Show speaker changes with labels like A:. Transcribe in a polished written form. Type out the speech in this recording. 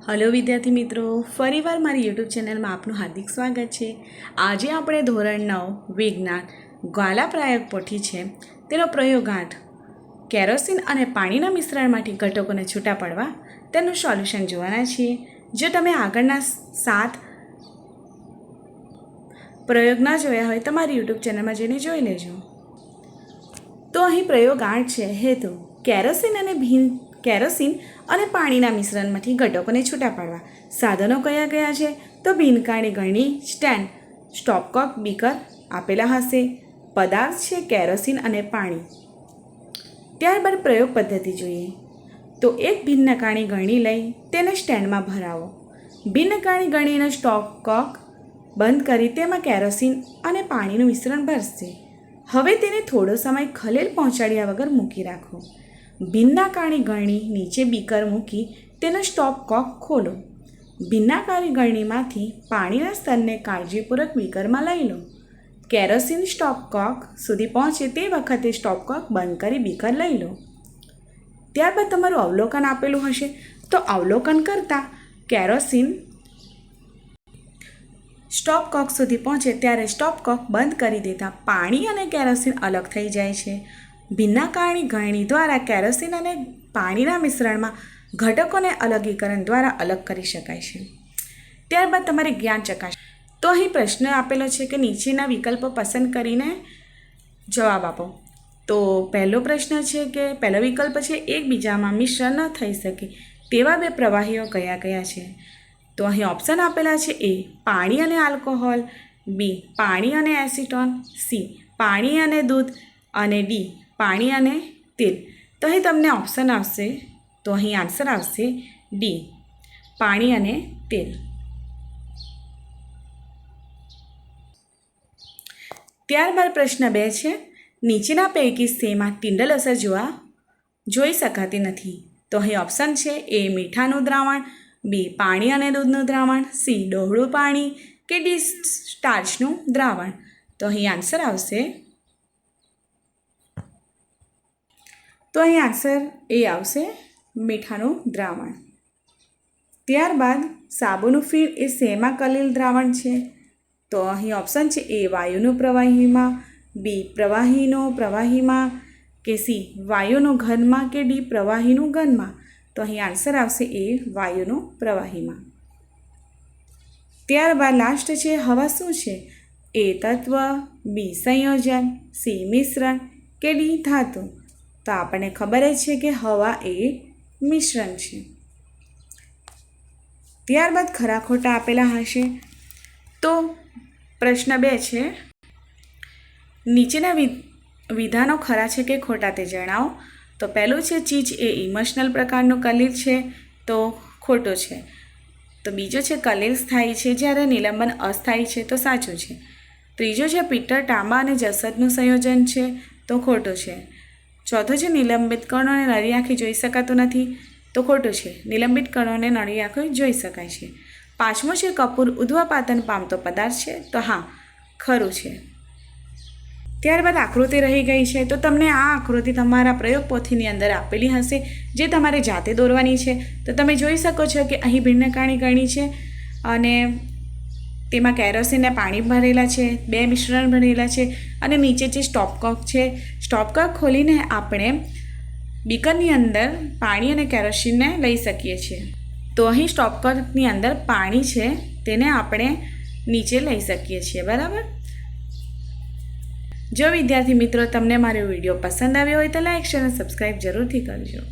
A: Hello विद्यार्थी मित्रों, फरीवार मारी यूट्यूब चेनल में आपનું हार्दिक स्वागत है। आज આપણે ધોરણ 9 વિજ્ઞાન ગાલા પ્રયોગ પોથી છે તેનો પ્રયોગાર્થ કેરોસીન અને પાણીના મિશ્રણમાંથી ઘટકોને છૂટા પાડવા તેનું સોલ્યુશન જોવાના છીએ। જો તમે આગળના 7 પ્રયોગ ના જોયા હોય તો મારી यूट्यूब ચેનલમાં જઈને જોઈ લેજો। તો અહીં પ્રયોગાર્થ છે હેતુ કેરોસીન અને પાણીના મિશ્રણમાંથી ઘટકોને છૂટા પાડવા। સાધનો કયા કયા છે તો ભીનકાણી ગળણી, સ્ટેન્ડ, સ્ટોપકોક, બીકર આપેલા હશે। પદાર્થ છે કેરોસીન અને પાણી। ત્યારબાદ પ્રયોગ પદ્ધતિ જોઈએ તો એક ભિન્નકાણી ગળણી લઈ તેને સ્ટેન્ડમાં ભરાવો। ભિન્નકાણી ગળણીનો સ્ટોપકોક બંધ કરી તેમાં કેરોસીન અને પાણીનું મિશ્રણ ભરશે। હવે તેને થોડો સમય ખલેલ પહોંચાડ્યા વગર મૂકી રાખો। ભિન્નાકારી ગળણી નીચે બીકર મૂકી તેનો સ્ટોપકોક ખોલો। ભિન્નાકારી ગળણીમાંથી પાણીના સ્તરને કાળજીપૂર્વક બીકરમાં લઈ લો। કેરોસીન સ્ટોપકોક સુધી પહોંચે તે વખતે સ્ટોપકોક બંધ કરી બીકર લઈ લો। ત્યારબાદ તમારું અવલોકન આપેલું હશે તો અવલોકન કરતાં કેરોસીન સ્ટોપકોક સુધી પહોંચે ત્યારે સ્ટોપકોક બંધ કરી દેતા પાણી અને કેરોસીન અલગ થઈ જાય છે। ભિન્નાકારી ગળણી દ્વારા કેરોસીન અને પાણીના મિશ્રણમાં ઘટકોને અલગીકરણ દ્વારા અલગ કરી શકાય છે। ત્યારબાદ તમારે જ્ઞાન ચકાસ તો અહીં પ્રશ્ન આપેલો છે કે નીચેના વિકલ્પો પસંદ કરીને જવાબ આપો। તો પહેલો પ્રશ્ન છે કે પહેલો વિકલ્પ છે એકબીજામાં મિશ્ર ન થઈ શકે તેવા બે પ્રવાહીઓ કયા કયા છે। તો અહીં ઓપ્શન આપેલા છે એ પાણી અને આલ્કોહોલ, બી પાણી અને એસિટોન, સી પાણી અને દૂધ અને ડી પાણી અને તેલ। તો અહીં તમને ઓપ્શન આવશે તો અહીં આન્સર આવશે ડી પાણી અને તેલ। ત્યારબાદ પ્રશ્ન 2 છે નીચેના પૈકી શેમાં ટિન્ડલ અસર જોઈ શકાતી નથી। તો અહીં ઓપ્શન છે એ મીઠાનું દ્રાવણ, બી પાણી અને દૂધનું દ્રાવણ, સી ડહોળું પાણી કે ડી સ્ટાર્ચનું દ્રાવણ। તો અહીં આન્સર આવશે એ આવશે મીઠાનું દ્રાવણ। ત્યારબાદ સાબુનું ફીણ એ શેમાં કલેલ દ્રાવણ છે। તો અહીં ઓપ્શન છે એ વાયુનું પ્રવાહીમાં, બી પ્રવાહીમાં કે સી વાયુનું ઘનમાં કે ડી પ્રવાહીનું ઘનમાં। તો અહીં આન્સર આવશે એ વાયુનું પ્રવાહીમાં। ત્યારબાદ લાસ્ટ છે હવા શું છે? એ તત્વ, બી સંયોજન, સી મિશ્રણ કે ડી ધાતુ। તો આપણને ખબર જ છે કે હવા એ મિશ્રણ છે। ત્યારબાદ ખરા ખોટા આપેલા હશે તો પ્રશ્ન 2 છે નીચેના વિધાનો ખરા છે કે ખોટા તે જણાવો। તો પહેલું છે ચીજ એ ઇમોશનલ પ્રકારનું કલેલ છે તો ખોટો છે। તો બીજો છે કલેલ સ્થાયી છે જ્યારે નિલંબન અસ્થાયી છે તો સાચું છે। ત્રીજો છે પિત્તળ, તાંબા અને જસતનું સંયોજન છે તો ખોટો છે। ચોથો છે નિલંબિત કણોને નરી આંખે જોઈ શકાતું નથી તો ખોટું છે। નિલંબિત કણોને નરી આંખે જોઈ શકાય છે। પાંચમો છે કપૂર ઉદ્ધ્વપાતન પામતો પદાર્થ છે તો હા ખરું છે। ત્યારબાદ આકૃતિ રહી ગઈ છે તો તમને આ આકૃતિ તમારા પ્રયોગ પોથીની અંદર આપેલી હશે જે તમારે જાતે દોરવાની છે। તો તમે જોઈ શકો છો કે અહીં ભિન્નકાણી ગળણી છે અને તેમાં કેરોસીન અને પાણી ભરેલા છે, 2 મિશ્રણ ભરેલા છે અને નીચે જે સ્ટોપકોક છે સ્ટોપકોક ખોલીને આપણે બીકરની અંદર પાણી અને કેરોસીનને લઈ શકીએ છીએ। તો અહીં સ્ટોપકોકની અંદર પાણી છે તેને આપણે નીચે લઈ શકીએ છીએ, બરાબર। જો વિદ્યાર્થી મિત્રો તમને મારો વિડીયો પસંદ આવ્યો હોય તો લાઈક, શેર અને સબસ્ક્રાઈબ જરૂરથી કરજો।